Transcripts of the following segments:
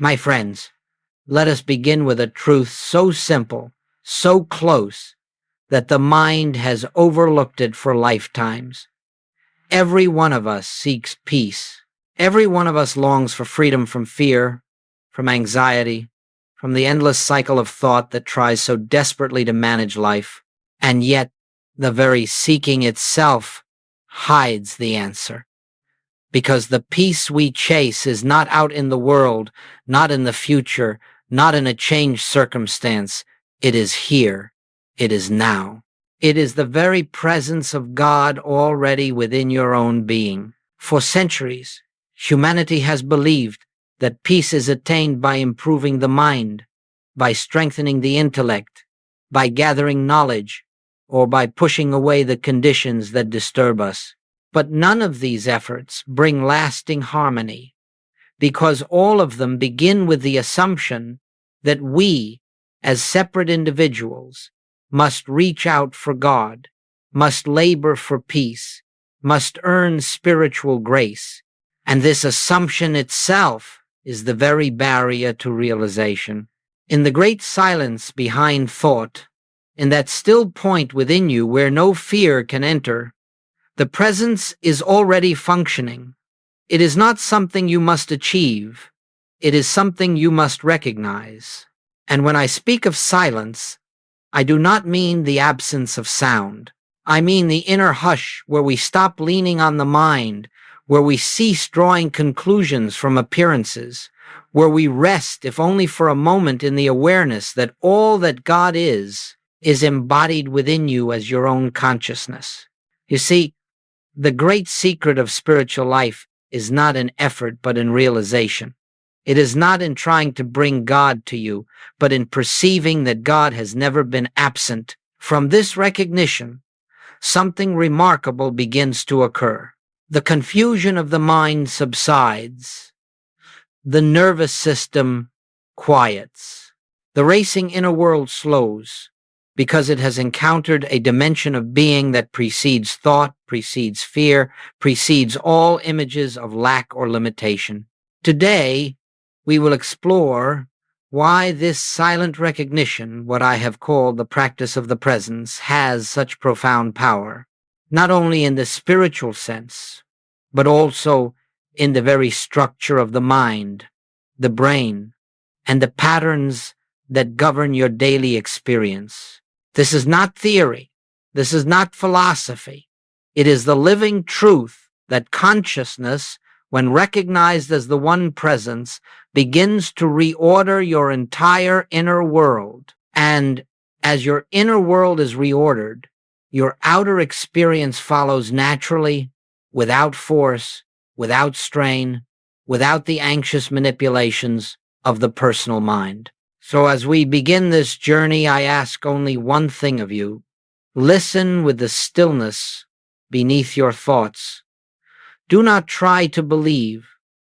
My friends, let us begin with a truth so simple, so close, that the mind has overlooked it for lifetimes. Every one of us seeks peace. Every one of us longs for freedom from fear, from anxiety, from the endless cycle of thought that tries so desperately to manage life. And yet, the very seeking itself hides the answer. Because the peace we chase is not out in the world, not in the future, not in a changed circumstance. It is here. It is now. It is the very presence of God already within your own being. For centuries, humanity has believed that peace is attained by improving the mind, by strengthening the intellect, by gathering knowledge, or by pushing away the conditions that disturb us. But none of these efforts bring lasting harmony, because all of them begin with the assumption that we, as separate individuals, must reach out for God, must labor for peace, must earn spiritual grace, and this assumption itself is the very barrier to realization. In the great silence behind thought, in that still point within you where no fear can enter, the presence is already functioning. It is not something you must achieve. It is something you must recognize. And when I speak of silence, I do not mean the absence of sound. I mean the inner hush where we stop leaning on the mind, where we cease drawing conclusions from appearances, where we rest, if only for a moment, in the awareness that all that God is embodied within you as your own consciousness. You see, the great secret of spiritual life is not in effort, but in realization. It is not in trying to bring God to you, but in perceiving that God has never been absent. From this recognition, something remarkable begins to occur. The confusion of the mind subsides. The nervous system quiets. The racing inner world slows, because it has encountered a dimension of being that precedes thought, precedes fear, precedes all images of lack or limitation. Today, we will explore why this silent recognition, what I have called the practice of the presence, has such profound power, not only in the spiritual sense, but also in the very structure of the mind, the brain, and the patterns that govern your daily experience. This is not theory. This is not philosophy. It is the living truth that consciousness, when recognized as the one presence, begins to reorder your entire inner world. And as your inner world is reordered, your outer experience follows naturally, without force, without strain, without the anxious manipulations of the personal mind. So as we begin this journey, I ask only one thing of you. Listen with the stillness beneath your thoughts. Do not try to believe.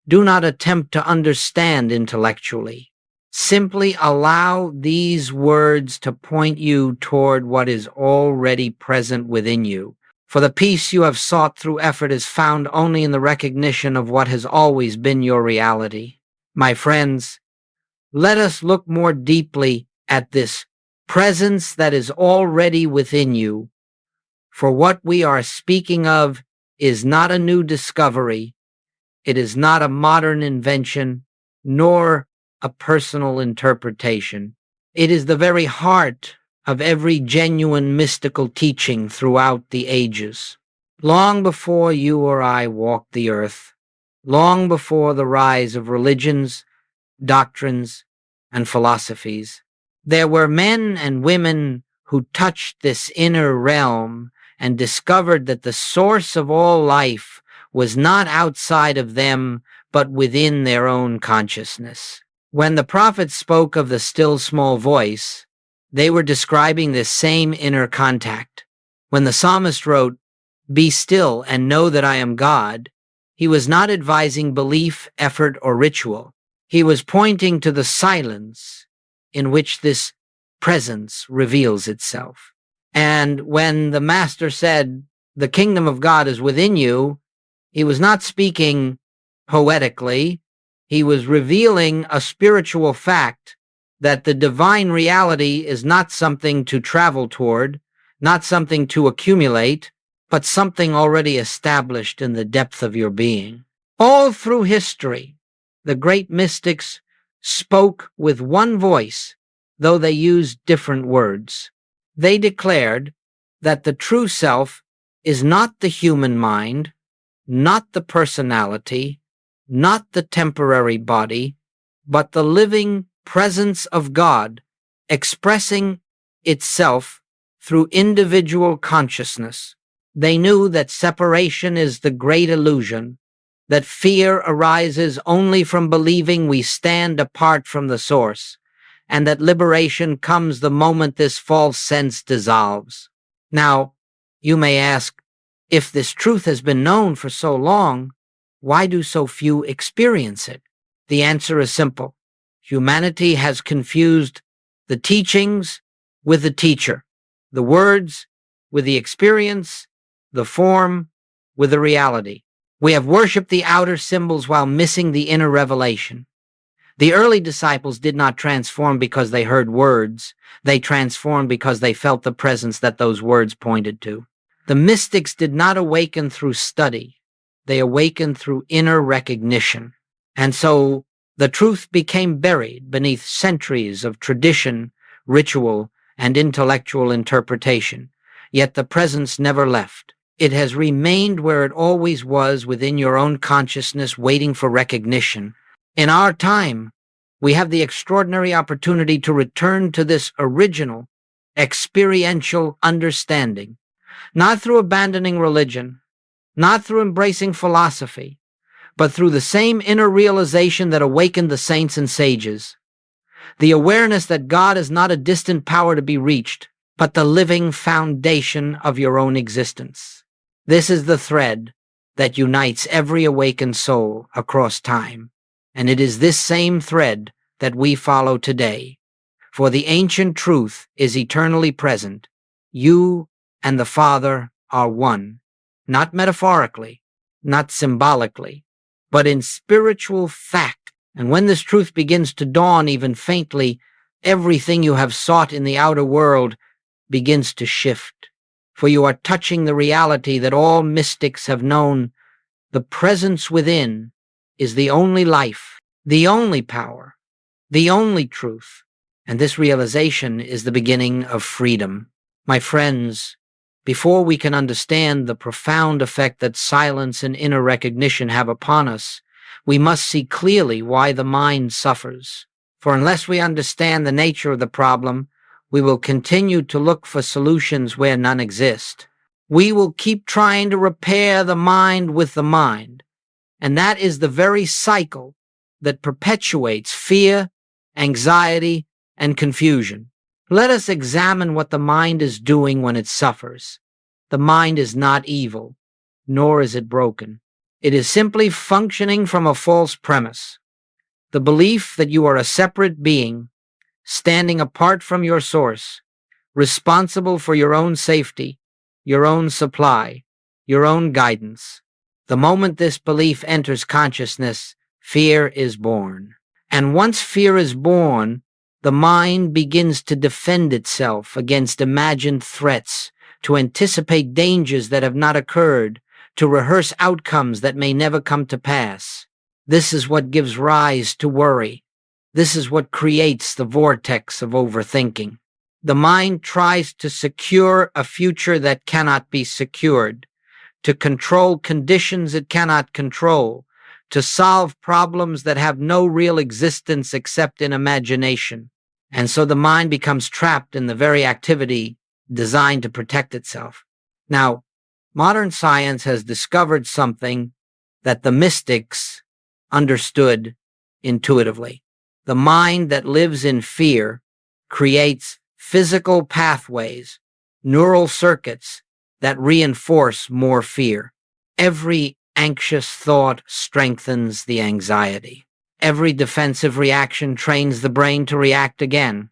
Do not attempt to understand intellectually. Simply allow these words to point you toward what is already present within you. For the peace you have sought through effort is found only in the recognition of what has always been your reality. My friends, let us look more deeply at this presence that is already within you. For what we are speaking of is not a new discovery. It is not a modern invention, nor a personal interpretation. It is the very heart of every genuine mystical teaching throughout the ages. Long before you or I walked the earth, long before the rise of religions, doctrines, and philosophies, there were men and women who touched this inner realm and discovered that the source of all life was not outside of them, but within their own consciousness. When the prophets spoke of the still small voice, they were describing this same inner contact. When the psalmist wrote, "Be still and know that I am God," he was not advising belief, effort, or ritual. He was pointing to the silence in which this presence reveals itself. And when the master said, "The kingdom of God is within you," he was not speaking poetically He was revealing a spiritual fact that the divine reality is not something to travel toward, not something to accumulate, but something already established in the depth of your being. All through history, the great mystics spoke with one voice, though they used different words. They declared that the true self is not the human mind, not the personality, not the temporary body, but the living presence of God expressing itself through individual consciousness. They knew that separation is the great illusion, that fear arises only from believing we stand apart from the source, and that liberation comes the moment this false sense dissolves. Now, you may ask, if this truth has been known for so long, why do so few experience it? The answer is simple. Humanity has confused the teachings with the teacher, the words with the experience, the form with the reality. We have worshipped the outer symbols while missing the inner revelation. The early disciples did not transform because they heard words. They transformed because they felt the presence that those words pointed to. The mystics did not awaken through study. They awakened through inner recognition. And so the truth became buried beneath centuries of tradition, ritual, and intellectual interpretation. Yet the presence never left. It has remained where it always was, within your own consciousness, waiting for recognition. In our time, we have the extraordinary opportunity to return to this original, experiential understanding, not through abandoning religion, not through embracing philosophy, but through the same inner realization that awakened the saints and sages. The awareness that God is not a distant power to be reached, but the living foundation of your own existence. This is the thread that unites every awakened soul across time, and it is this same thread that we follow today. For the ancient truth is eternally present. You and the Father are one, not metaphorically, not symbolically, but in spiritual fact. And when this truth begins to dawn even faintly, everything you have sought in the outer world begins to shift. For you are touching the reality that all mystics have known. The presence within is the only life, the only power, the only truth. And this realization is the beginning of freedom. My friends, before we can understand the profound effect that silence and inner recognition have upon us, we must see clearly why the mind suffers. For unless we understand the nature of the problem, we will continue to look for solutions where none exist. We will keep trying to repair the mind with the mind, and that is the very cycle that perpetuates fear, anxiety, and confusion. Let us examine what the mind is doing when it suffers. The mind is not evil, nor is it broken. It is simply functioning from a false premise. The belief that you are a separate being, standing apart from your source, responsible for your own safety, your own supply, your own guidance. The moment this belief enters consciousness, fear is born. And once fear is born, the mind begins to defend itself against imagined threats, to anticipate dangers that have not occurred, to rehearse outcomes that may never come to pass. This is what gives rise to worry. This is what creates the vortex of overthinking. The mind tries to secure a future that cannot be secured, to control conditions it cannot control, to solve problems that have no real existence except in imagination. And so the mind becomes trapped in the very activity designed to protect itself. Now, modern science has discovered something that the mystics understood intuitively. The mind that lives in fear creates physical pathways, neural circuits that reinforce more fear. Every anxious thought strengthens the anxiety. Every defensive reaction trains the brain to react again.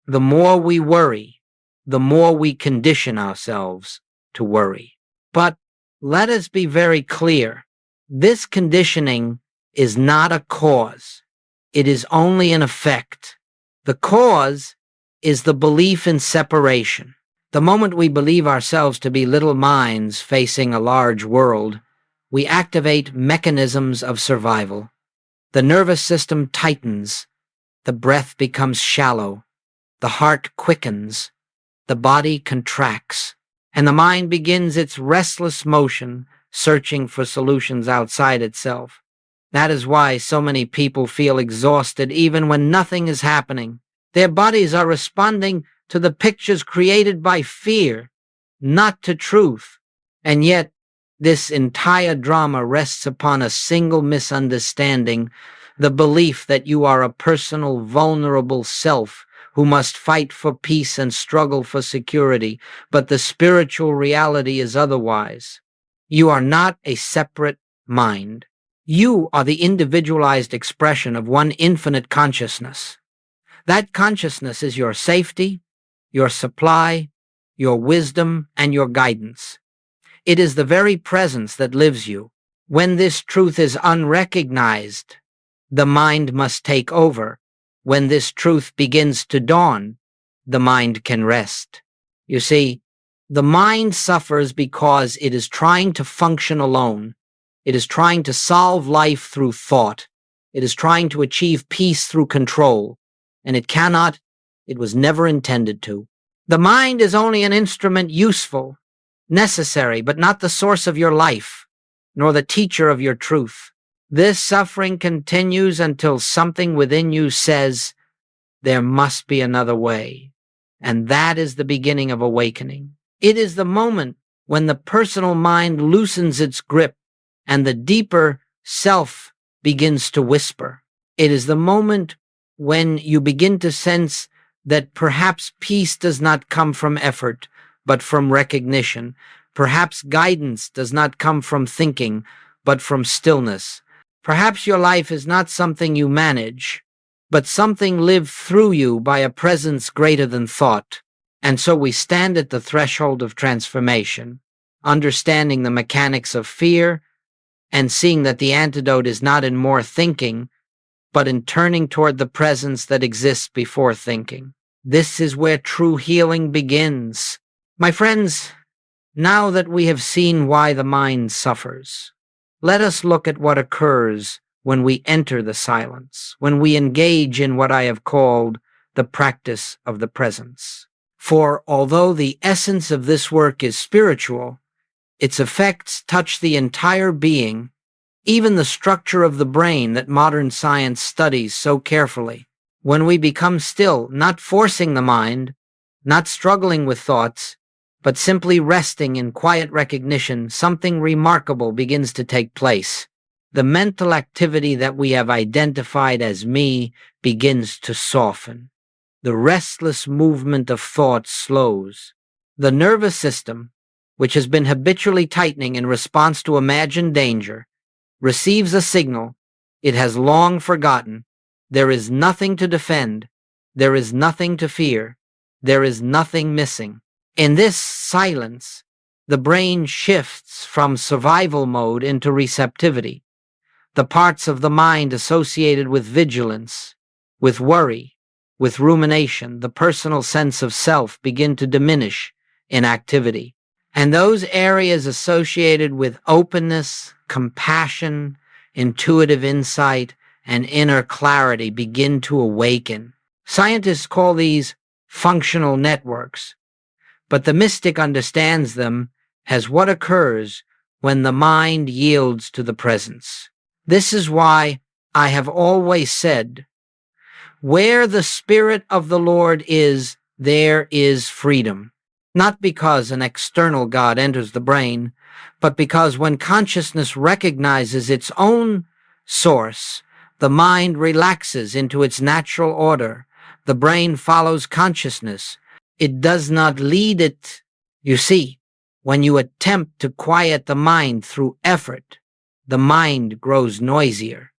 The more we worry, the more we condition ourselves to worry. But let us be very clear. This conditioning is not a cause. It is only an effect. The cause is the belief in separation. The moment we believe ourselves to be little minds facing a large world, we activate mechanisms of survival. The nervous system tightens, the breath becomes shallow, the heart quickens, the body contracts, and the mind begins its restless motion, searching for solutions outside itself. That is why so many people feel exhausted even when nothing is happening. Their bodies are responding to the pictures created by fear, not to truth. And yet, this entire drama rests upon a single misunderstanding, the belief that you are a personal, vulnerable self who must fight for peace and struggle for security, but the spiritual reality is otherwise. You are not a separate mind. You are the individualized expression of one infinite consciousness. That consciousness is your safety, your supply, your wisdom, and your guidance. It is the very presence that lives you. When this truth is unrecognized, the mind must take over. When this truth begins to dawn, the mind can rest. You see, the mind suffers because it is trying to function alone. It is trying to solve life through thought. It is trying to achieve peace through control. And it cannot. It was never intended to. The mind is only an instrument, useful, necessary, but not the source of your life, nor the teacher of your truth. This suffering continues until something within you says, there must be another way. And that is the beginning of awakening. It is the moment when the personal mind loosens its grip and the deeper self begins to whisper. It is the moment when you begin to sense that perhaps peace does not come from effort, but from recognition. Perhaps guidance does not come from thinking, but from stillness. Perhaps your life is not something you manage, but something lived through you by a presence greater than thought. And so we stand at the threshold of transformation, understanding the mechanics of fear and seeing that the antidote is not in more thinking, but in turning toward the presence that exists before thinking. This is where true healing begins. My friends, now that we have seen why the mind suffers, let us look at what occurs when we enter the silence, when we engage in what I have called the practice of the presence. For although the essence of this work is spiritual, its effects touch the entire being, even the structure of the brain that modern science studies so carefully. When we become still, not forcing the mind, not struggling with thoughts, but simply resting in quiet recognition, something remarkable begins to take place. The mental activity that we have identified as me begins to soften. The restless movement of thought slows. The nervous system, which has been habitually tightening in response to imagined danger, receives a signal it has long forgotten. There is nothing to defend. There is nothing to fear. There is nothing missing. In this silence, the brain shifts from survival mode into receptivity. The parts of the mind associated with vigilance, with worry, with rumination, the personal sense of self begin to diminish in activity. And those areas associated with openness, compassion, intuitive insight, and inner clarity begin to awaken. Scientists call these functional networks, but the mystic understands them as what occurs when the mind yields to the presence. This is why I have always said, where the Spirit of the Lord is, there is freedom. Not because an external God enters the brain, but because when consciousness recognizes its own source, the mind relaxes into its natural order. The brain follows consciousness. It does not lead it. You see, when you attempt to quiet the mind through effort, the mind grows noisier.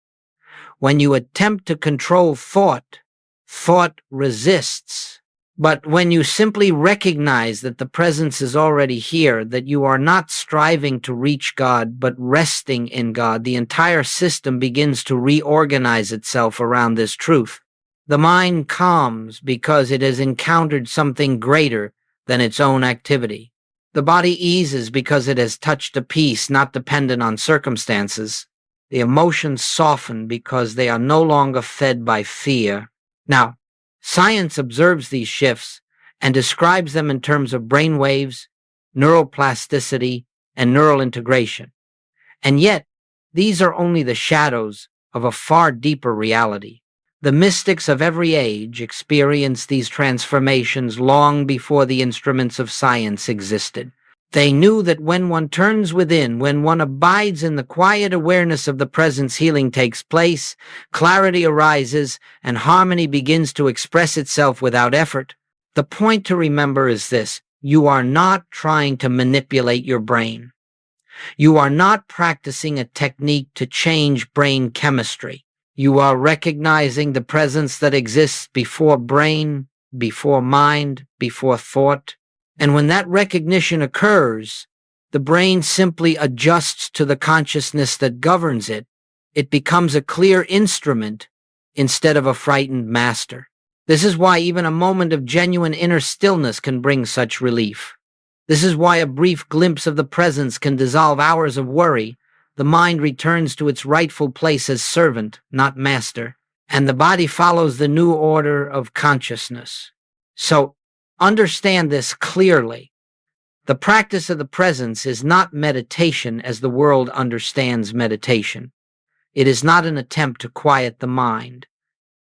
When you attempt to control thought, thought resists. But when you simply recognize that the presence is already here, that you are not striving to reach God, but resting in God, the entire system begins to reorganize itself around this truth. The mind calms because it has encountered something greater than its own activity. The body eases because it has touched a peace not dependent on circumstances. The emotions soften because they are no longer fed by fear. Now, science observes these shifts and describes them in terms of brain waves, neuroplasticity, and neural integration. And yet, these are only the shadows of a far deeper reality. The mystics of every age experienced these transformations long before the instruments of science existed. They knew that when one turns within, when one abides in the quiet awareness of the presence, healing takes place, clarity arises, and harmony begins to express itself without effort. The point to remember is this: you are not trying to manipulate your brain. You are not practicing a technique to change brain chemistry. You are recognizing the presence that exists before brain, before mind, before thought. And when that recognition occurs, the brain simply adjusts to the consciousness that governs it. It becomes a clear instrument instead of a frightened master. This is why even a moment of genuine inner stillness can bring such relief. This is why a brief glimpse of the presence can dissolve hours of worry. The mind returns to its rightful place as servant, not master, and the body follows the new order of consciousness. So, understand this clearly. The practice of the presence is not meditation as the world understands meditation. It is not an attempt to quiet the mind.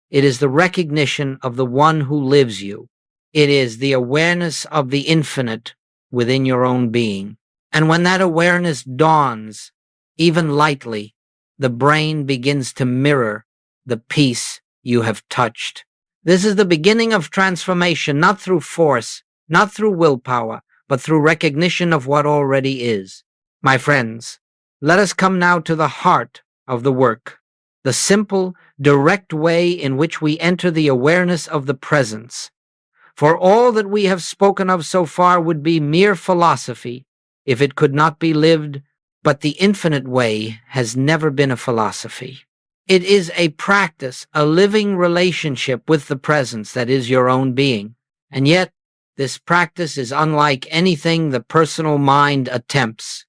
It is the recognition of the one who lives you. It is the awareness of the infinite within your own being. And when that awareness dawns, even lightly, the brain begins to mirror the peace you have touched. This is the beginning of transformation, not through force, not through willpower, but through recognition of what already is. My friends, let us come now to the heart of the work, the simple, direct way in which we enter the awareness of the presence. For all that we have spoken of so far would be mere philosophy if it could not be lived, but the infinite way has never been a philosophy. It is a practice, a living relationship with the presence that is your own being. And yet, this practice is unlike anything the personal mind attempts.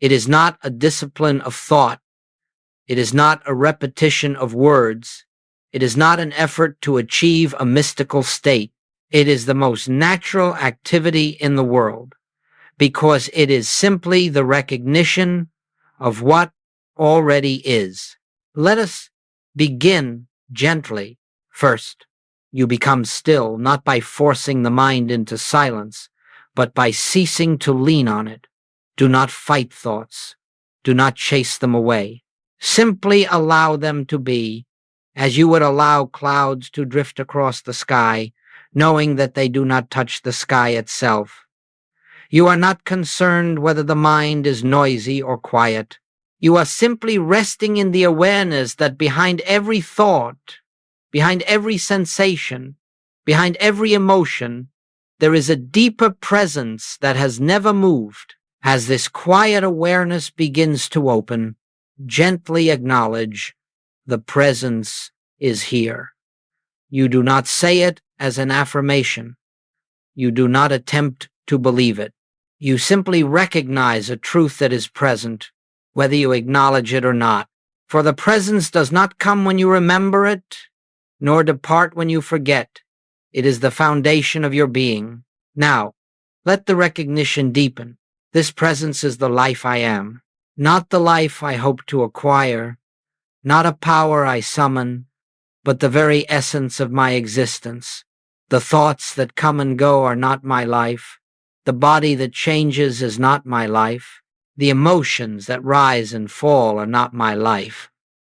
It is not a discipline of thought. It is not a repetition of words. It is not an effort to achieve a mystical state. It is the most natural activity in the world, because it is simply the recognition of what already is. Let us begin gently. First, you become still, not by forcing the mind into silence, but by ceasing to lean on it. Do not fight thoughts. Do not chase them away. Simply allow them to be, as you would allow clouds to drift across the sky, knowing that they do not touch the sky itself. You are not concerned whether the mind is noisy or quiet. You are simply resting in the awareness that behind every thought, behind every sensation, behind every emotion, there is a deeper presence that has never moved. As this quiet awareness begins to open, gently acknowledge the presence is here. You do not say it as an affirmation. You do not attempt to believe it. You simply recognize a truth that is present, whether you acknowledge it or not. For the presence does not come when you remember it, nor depart when you forget. It is the foundation of your being. Now, let the recognition deepen. This presence is the life I am, not the life I hope to acquire, not a power I summon, but the very essence of my existence. The thoughts that come and go are not my life. The body that changes is not my life. The emotions that rise and fall are not my life.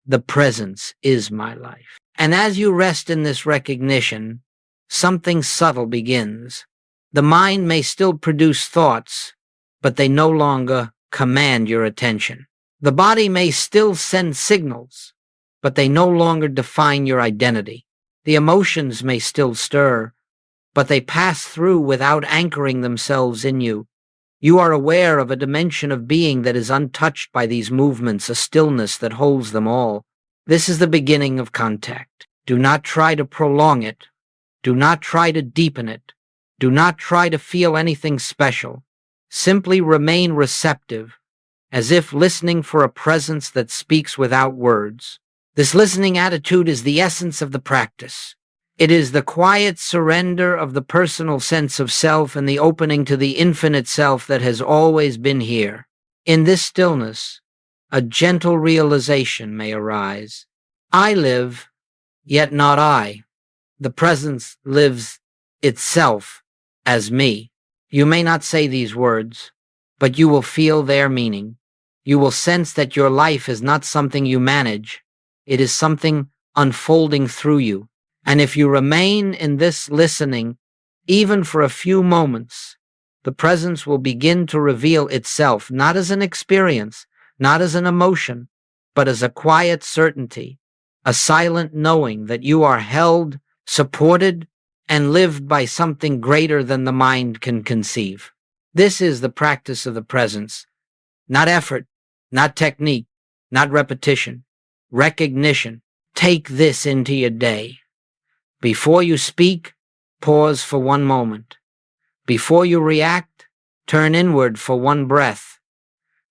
The presence is my life. And as you rest in this recognition, something subtle begins. The mind may still produce thoughts, but they no longer command your attention. The body may still send signals, but they no longer define your identity. The emotions may still stir, but they pass through without anchoring themselves in you. You are aware of a dimension of being that is untouched by these movements, a stillness that holds them all. This is the beginning of contact. Do not try to prolong it. Do not try to deepen it. Do not try to feel anything special. Simply remain receptive, as if listening for a presence that speaks without words. This listening attitude is the essence of the practice. It is the quiet surrender of the personal sense of self and the opening to the infinite self that has always been here. In this stillness, a gentle realization may arise. I live, yet not I. The presence lives itself as me. You may not say these words, but you will feel their meaning. You will sense that your life is not something you manage. It is something unfolding through you. And if you remain in this listening, even for a few moments, the presence will begin to reveal itself, not as an experience, not as an emotion, but as a quiet certainty, a silent knowing that you are held, supported, and lived by something greater than the mind can conceive. This is the practice of the presence, not effort, not technique, not repetition, recognition. Take this into your day. Before you speak, pause for one moment. Before you react, turn inward for one breath.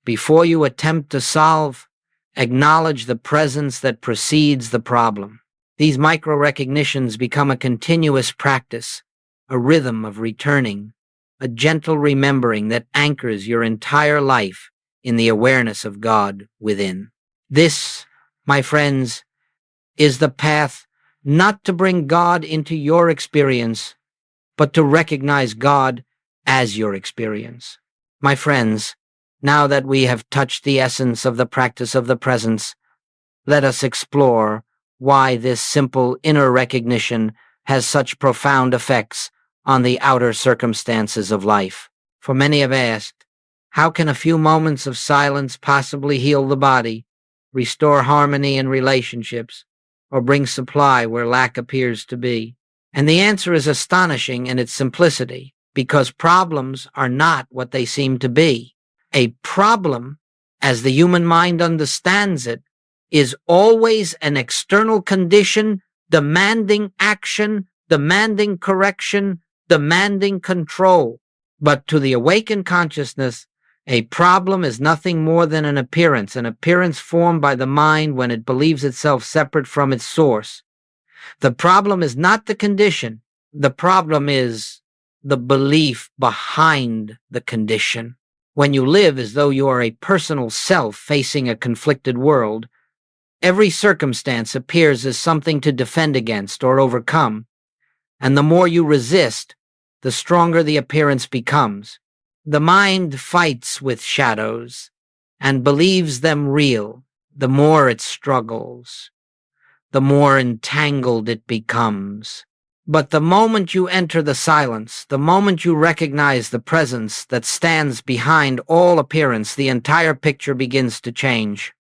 Before you attempt to solve, acknowledge the presence that precedes the problem. These micro-recognitions become a continuous practice, a rhythm of returning, a gentle remembering that anchors your entire life in the awareness of God within. This, my friends, is the path not to bring God into your experience, but to recognize God as your experience. My friends, now that we have touched the essence of the practice of the presence, let us explore why this simple inner recognition has such profound effects on the outer circumstances of life. For many have asked, how can a few moments of silence possibly heal the body, restore harmony in relationships, or bring supply where lack appears to be? And the answer is astonishing in its simplicity, because problems are not what they seem to be. A problem, as the human mind understands it, is always an external condition demanding action, demanding correction, demanding control. But to the awakened consciousness, a problem is nothing more than an appearance formed by the mind when it believes itself separate from its source. The problem is not the condition. The problem is the belief behind the condition. When you live as though you are a personal self facing a conflicted world, every circumstance appears as something to defend against or overcome, and the more you resist, the stronger the appearance becomes. The mind fights with shadows and believes them real. The more it struggles, the more entangled it becomes. But the moment you enter the silence, the moment you recognize the presence that stands behind all appearance, the entire picture begins to change.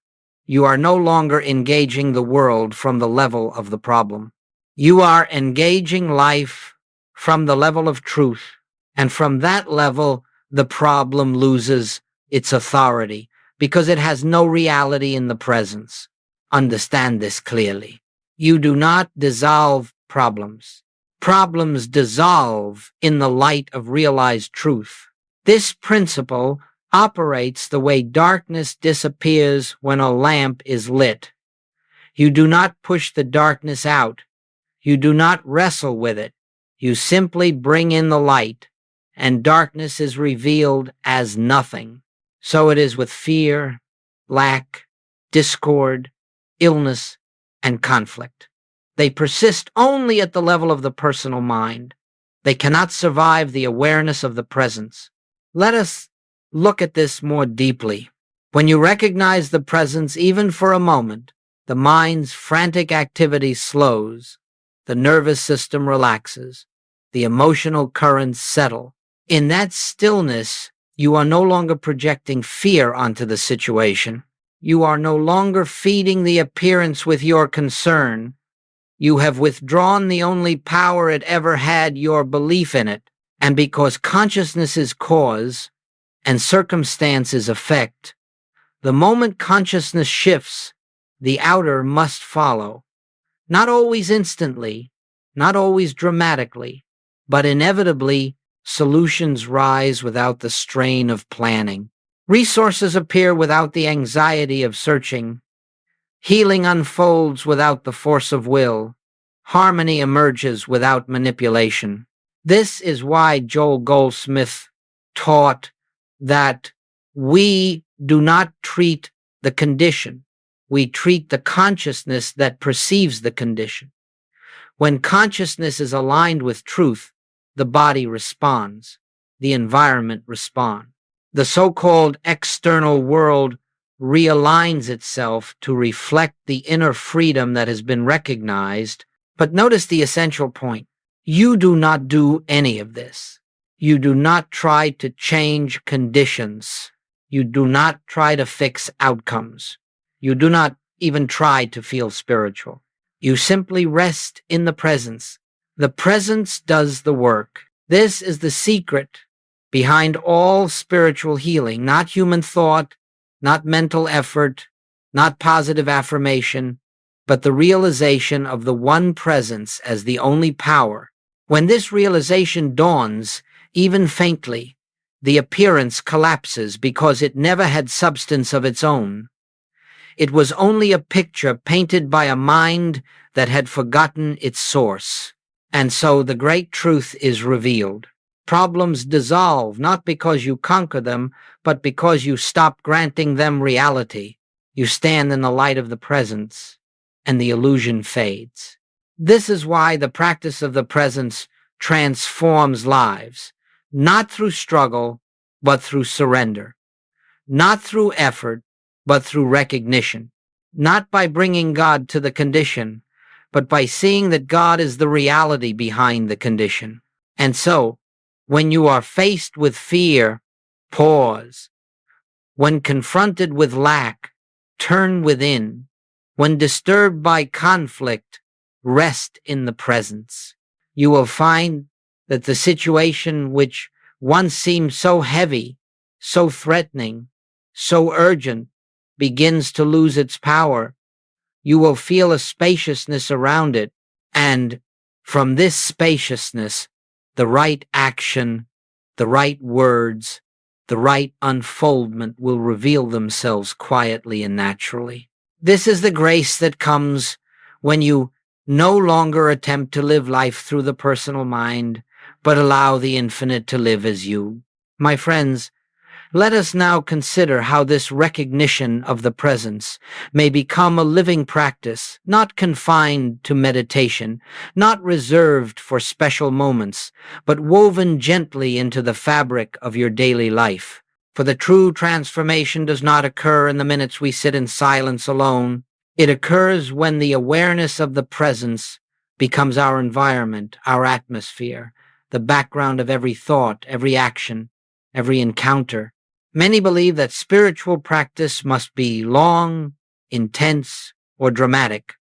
You are no longer engaging the world from the level of the problem. You are engaging life from the level of truth, and from that level, the problem loses its authority because it has no reality in the presence. Understand this clearly. You do not dissolve problems. Problems dissolve in the light of realized truth. This principle operates the way darkness disappears when a lamp is lit. You do not push the darkness out. You do not wrestle with it. You simply bring in the light, and darkness is revealed as nothing. So it is with fear, lack, discord, illness, and conflict. They persist only at the level of the personal mind. They cannot survive the awareness of the presence. Let us look at this more deeply. When you recognize the presence even for a moment, the mind's frantic activity slows, the nervous system relaxes, the emotional currents settle. In that stillness, you are no longer projecting fear onto the situation. You are no longer feeding the appearance with your concern. You have withdrawn the only power it ever had, your belief in it. And because consciousness is cause and circumstance is effect, the moment consciousness shifts, the outer must follow. Not always instantly, not always dramatically, but inevitably, solutions rise without the strain of planning. Resources appear without the anxiety of searching. Healing unfolds without the force of will. Harmony emerges without manipulation. This is why Joel Goldsmith taught that we do not treat the condition. We treat the consciousness that perceives the condition. When consciousness is aligned with truth, the body responds. The environment responds. The so-called external world realigns itself to reflect the inner freedom that has been recognized. But notice the essential point. You do not do any of this. You do not try to change conditions. You do not try to fix outcomes. You do not even try to feel spiritual. You simply rest in the presence. The presence does the work. This is the secret behind all spiritual healing, not human thought, not mental effort, not positive affirmation, but the realization of the one presence as the only power. When this realization dawns, even faintly, the appearance collapses because it never had substance of its own. It was only a picture painted by a mind that had forgotten its source. And so the great truth is revealed. Problems dissolve not because you conquer them, but because you stop granting them reality. You stand in the light of the presence, and the illusion fades. This is why the practice of the presence transforms lives, not through struggle, but through surrender, not through effort, but through recognition, not by bringing God to the condition, but by seeing that God is the reality behind the condition. And so, when you are faced with fear, pause. When confronted with lack, turn within. When disturbed by conflict, rest in the presence. You will find that the situation which once seemed so heavy, so threatening, so urgent, begins to lose its power. You will feel a spaciousness around it, and from this spaciousness, the right action, the right words, the right unfoldment will reveal themselves quietly and naturally. This is the grace that comes when you no longer attempt to live life through the personal mind, but allow the infinite to live as you. My friends, let us now consider how this recognition of the presence may become a living practice, not confined to meditation, not reserved for special moments, but woven gently into the fabric of your daily life. For the true transformation does not occur in the minutes we sit in silence alone. It occurs when the awareness of the presence becomes our environment, our atmosphere, the background of every thought, every action, every encounter. Many believe that spiritual practice must be long, intense, or dramatic.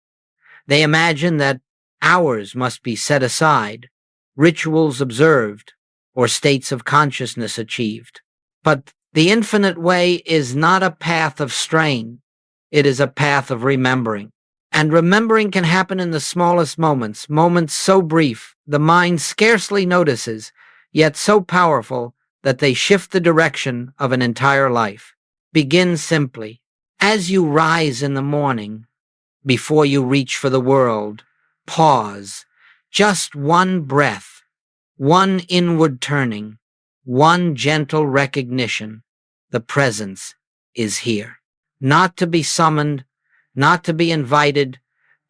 They imagine that hours must be set aside, rituals observed, or states of consciousness achieved. But the infinite way is not a path of strain. It is a path of remembering. And remembering can happen in the smallest moments, moments so brief the mind scarcely notices, yet so powerful that they shift the direction of an entire life. Begin simply. As you rise in the morning, before you reach for the world, pause. Just one breath, one inward turning, one gentle recognition. The presence is here. Not to be summoned, not to be invited,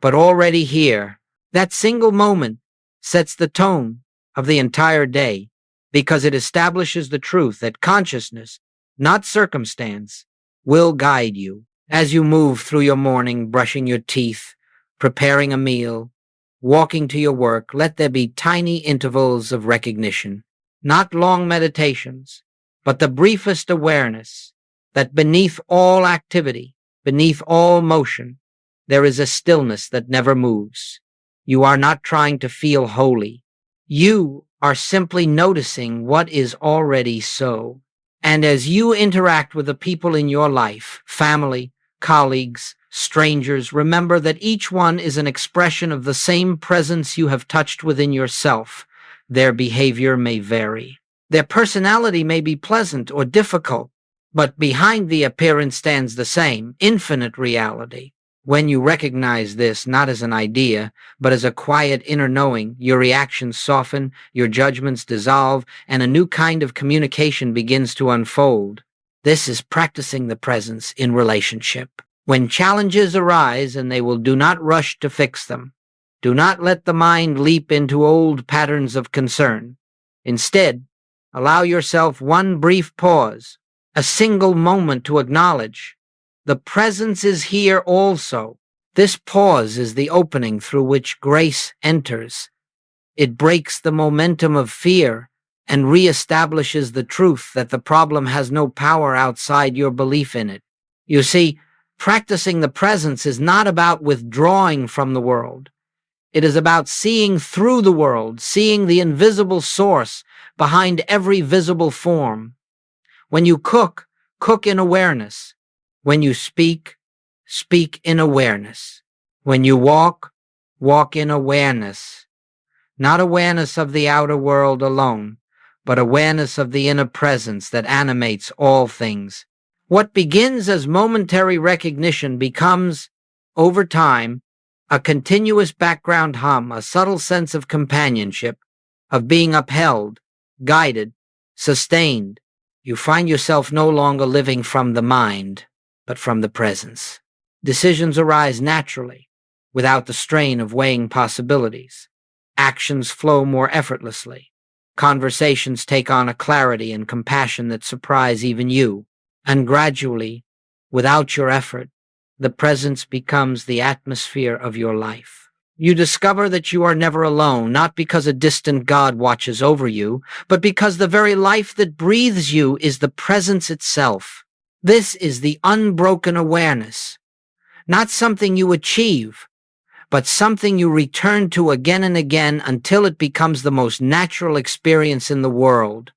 but already here. That single moment sets the tone of the entire day, because it establishes the truth that consciousness, not circumstance, will guide you. As you move through your morning, brushing your teeth, preparing a meal, walking to your work, let there be tiny intervals of recognition, not long meditations, but the briefest awareness that beneath all activity, beneath all motion, there is a stillness that never moves. You are not trying to feel holy. You are simply noticing what is already so. And as you interact with the people in your life, family, colleagues, strangers, remember that each one is an expression of the same presence you have touched within yourself. Their behavior may vary. Their personality may be pleasant or difficult, but behind the appearance stands the same, infinite reality. When you recognize this not as an idea, but as a quiet inner knowing, your reactions soften, your judgments dissolve, and a new kind of communication begins to unfold. This is practicing the presence in relationship. When challenges arise, and they will, do not rush to fix them. Do not let the mind leap into old patterns of concern. Instead, allow yourself one brief pause, a single moment to acknowledge the presence is here also. This pause is the opening through which grace enters. It breaks the momentum of fear and reestablishes the truth that the problem has no power outside your belief in it. You see, practicing the presence is not about withdrawing from the world. It is about seeing through the world, seeing the invisible source behind every visible form. When you cook, cook in awareness. When you speak, speak in awareness. When you walk, walk in awareness. Not awareness of the outer world alone, but awareness of the inner presence that animates all things. What begins as momentary recognition becomes, over time, a continuous background hum, a subtle sense of companionship, of being upheld, guided, sustained. You find yourself no longer living from the mind, but from the presence. Decisions arise naturally, without the strain of weighing possibilities. Actions flow more effortlessly. Conversations take on a clarity and compassion that surprise even you. And gradually, without your effort, the presence becomes the atmosphere of your life. You discover that you are never alone, not because a distant God watches over you, but because the very life that breathes you is the presence itself. This is the unbroken awareness, not something you achieve, but something you return to again and again until it becomes the most natural experience in the world,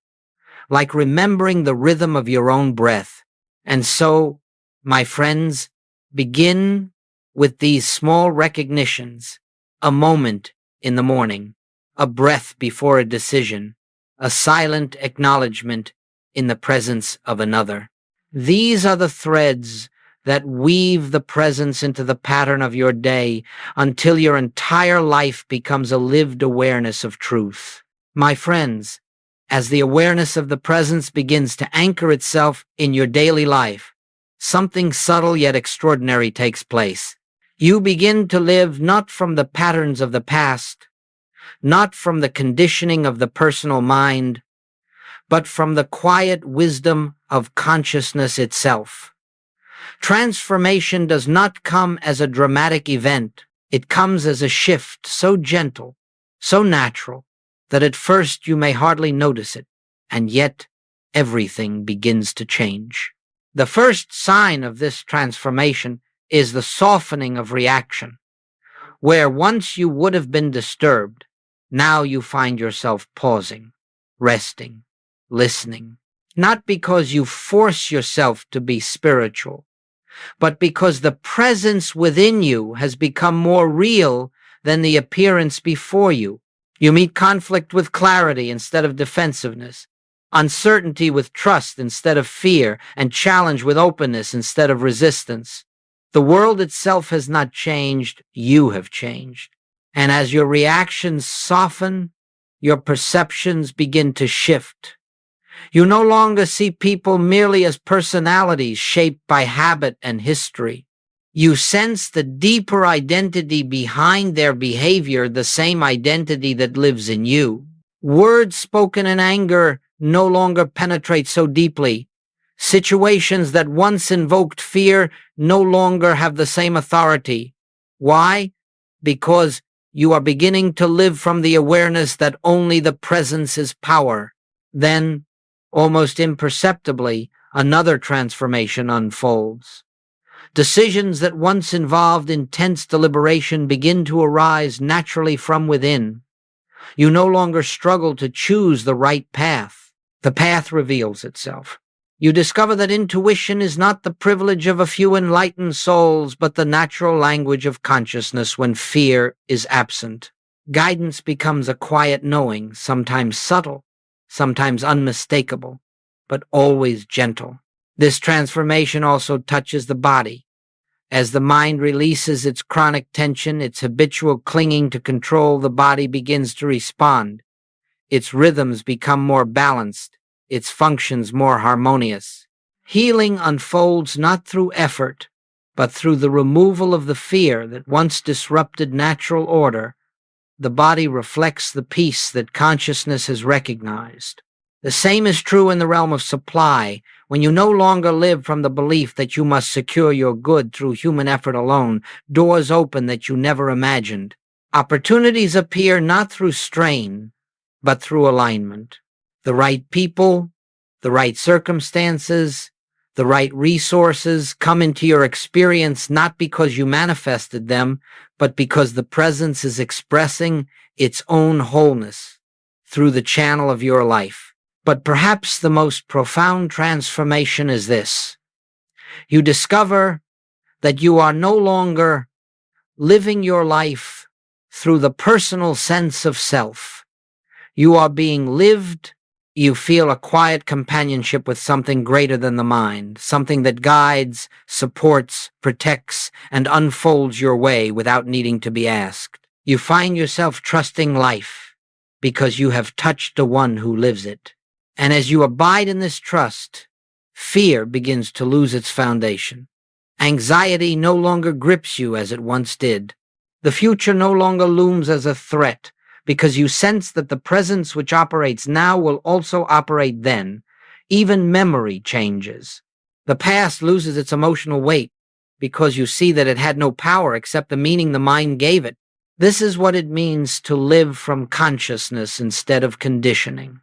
like remembering the rhythm of your own breath. And so, my friends, begin with these small recognitions: a moment in the morning, a breath before a decision, a silent acknowledgement in the presence of another. These are the threads that weave the presence into the pattern of your day until your entire life becomes a lived awareness of truth. My friends, as the awareness of the presence begins to anchor itself in your daily life, something subtle yet extraordinary takes place. You begin to live not from the patterns of the past, not from the conditioning of the personal mind, but from the quiet wisdom of consciousness itself. Transformation does not come as a dramatic event. It comes as a shift so gentle, so natural, that at first you may hardly notice it, and yet everything begins to change. The first sign of this transformation is the softening of reaction. Where once you would have been disturbed, now you find yourself pausing, resting, listening, not because you force yourself to be spiritual, but because the presence within you has become more real than the appearance before you. You meet conflict with clarity instead of defensiveness, uncertainty with trust instead of fear, and challenge with openness instead of resistance. The world itself has not changed, you have changed. And as your reactions soften, your perceptions begin to shift. You no longer see people merely as personalities shaped by habit and history. You sense the deeper identity behind their behavior, the same identity that lives in you. Words spoken in anger no longer penetrate so deeply. Situations that once invoked fear no longer have the same authority. Why? Because you are beginning to live from the awareness that only the presence is power. Then, almost imperceptibly, another transformation unfolds. Decisions that once involved intense deliberation begin to arise naturally from within. You no longer struggle to choose the right path. The path reveals itself. You discover that intuition is not the privilege of a few enlightened souls, but the natural language of consciousness when fear is absent. Guidance becomes a quiet knowing, sometimes subtle, sometimes unmistakable, but always gentle. This transformation also touches the body. As the mind releases its chronic tension, its habitual clinging to control, the body begins to respond. Its rhythms become more balanced, its functions more harmonious. Healing unfolds not through effort, but through the removal of the fear that once disrupted natural order. The body reflects the peace that consciousness has recognized. The same is true in the realm of supply. When you no longer live from the belief that you must secure your good through human effort alone, doors open that you never imagined. Opportunities appear not through strain, but through alignment. The right people, the right circumstances, the right resources come into your experience not because you manifested them, but because the presence is expressing its own wholeness through the channel of your life. But perhaps the most profound transformation is this. You discover that you are no longer living your life through the personal sense of self. You are being lived. You feel a quiet companionship with something greater than the mind, something that guides, supports, protects, and unfolds your way without needing to be asked. You find yourself trusting life because you have touched the one who lives it. And as you abide in this trust, fear begins to lose its foundation. Anxiety no longer grips you as it once did. The future no longer looms as a threat, because you sense that the presence which operates now will also operate then. Even memory changes. The past loses its emotional weight because you see that it had no power except the meaning the mind gave it. This is what it means to live from consciousness instead of conditioning.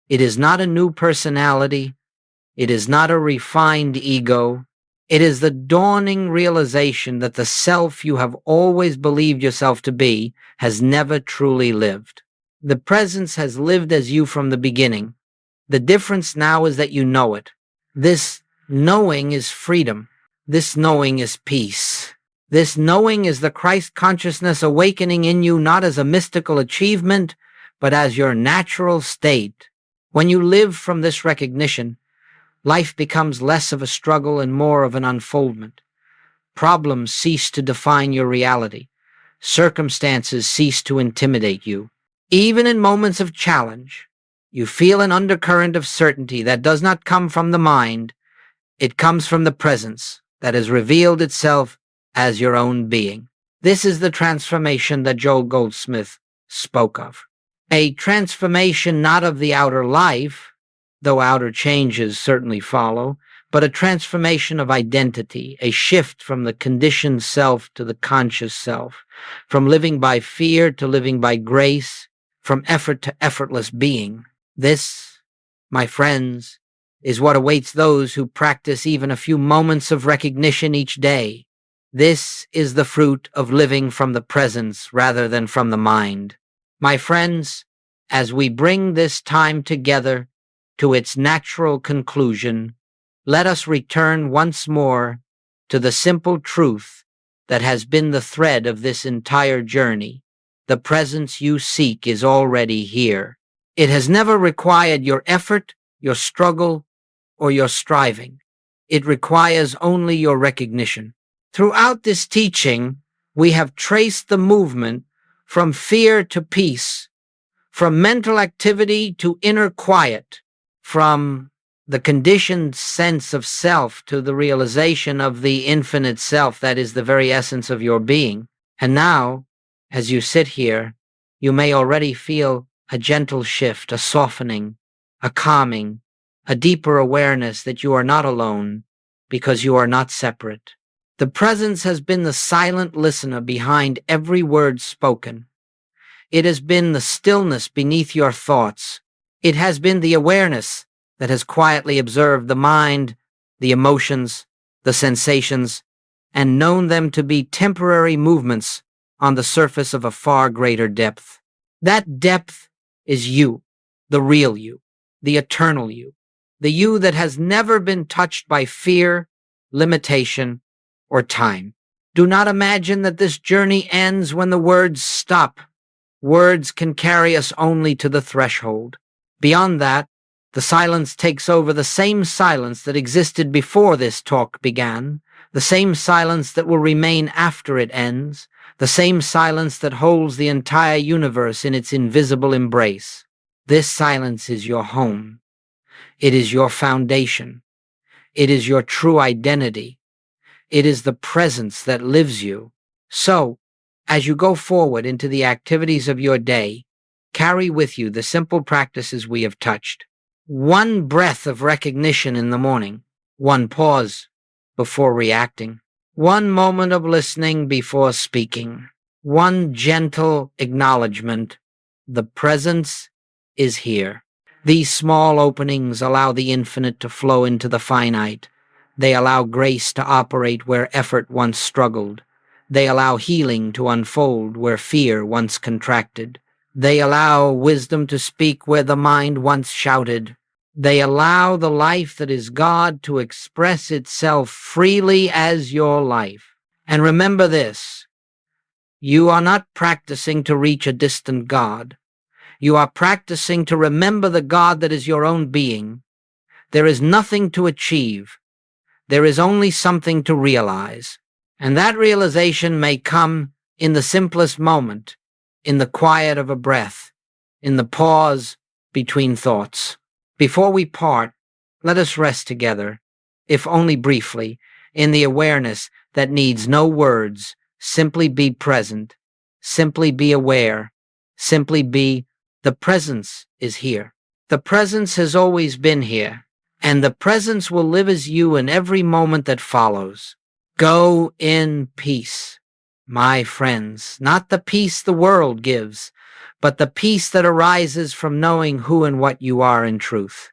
It is not a new personality. It is not a refined ego. It is the dawning realization that the self you have always believed yourself to be has never truly lived. The presence has lived as you from the beginning. The difference now is that you know it. This knowing is freedom. This knowing is peace. This knowing is the Christ consciousness awakening in you not as a mystical achievement, but as your natural state. When you live from this recognition, life becomes less of a struggle and more of an unfoldment. Problems cease to define your reality. Circumstances cease to intimidate you. Even in moments of challenge, you feel an undercurrent of certainty that does not come from the mind. It comes from the presence that has revealed itself as your own being. This is the transformation that Joel Goldsmith spoke of. A transformation not of the outer life, though outer changes certainly follow, but a transformation of identity, a shift from the conditioned self to the conscious self, from living by fear to living by grace, from effort to effortless being. This, my friends, is what awaits those who practice even a few moments of recognition each day. This is the fruit of living from the presence rather than from the mind. My friends, as we bring this time together to its natural conclusion, let us return once more to the simple truth that has been the thread of this entire journey. The presence you seek is already here. It has never required your effort, your struggle, or your striving. It requires only your recognition. Throughout this teaching, we have traced the movement from fear to peace, from mental activity to inner quiet, from the conditioned sense of self to the realization of the infinite self that is the very essence of your being. And now, as you sit here, you may already feel a gentle shift, a softening, a calming, a deeper awareness that you are not alone because you are not separate. The presence has been the silent listener behind every word spoken. It has been the stillness beneath your thoughts. It has been the awareness that has quietly observed the mind, the emotions, the sensations, and known them to be temporary movements on the surface of a far greater depth. That depth is you, the real you, the eternal you, the you that has never been touched by fear, limitation, or time. Do not imagine that this journey ends when the words stop. Words can carry us only to the threshold. Beyond that, the silence takes over, the same silence that existed before this talk began, the same silence that will remain after it ends, the same silence that holds the entire universe in its invisible embrace. This silence is your home. It is your foundation. It is your true identity. It is the presence that lives you. So, as you go forward into the activities of your day, carry with you the simple practices we have touched. One breath of recognition in the morning, one pause before reacting, one moment of listening before speaking, one gentle acknowledgement. The presence is here. These small openings allow the infinite to flow into the finite. They allow grace to operate where effort once struggled. They allow healing to unfold where fear once contracted. They allow wisdom to speak where the mind once shouted. They allow the life that is God to express itself freely as your life. And remember this, you are not practicing to reach a distant God. You are practicing to remember the God that is your own being. There is nothing to achieve. There is only something to realize. And that realization may come in the simplest moment, in the quiet of a breath, in the pause between thoughts. Before we part, let us rest together, if only briefly, in the awareness that needs no words. Simply be present. Simply be aware. Simply be. The presence is here. The presence has always been here. And the presence will live as you in every moment that follows. Go in peace, my friends, not the peace the world gives, but the peace that arises from knowing who and what you are in truth.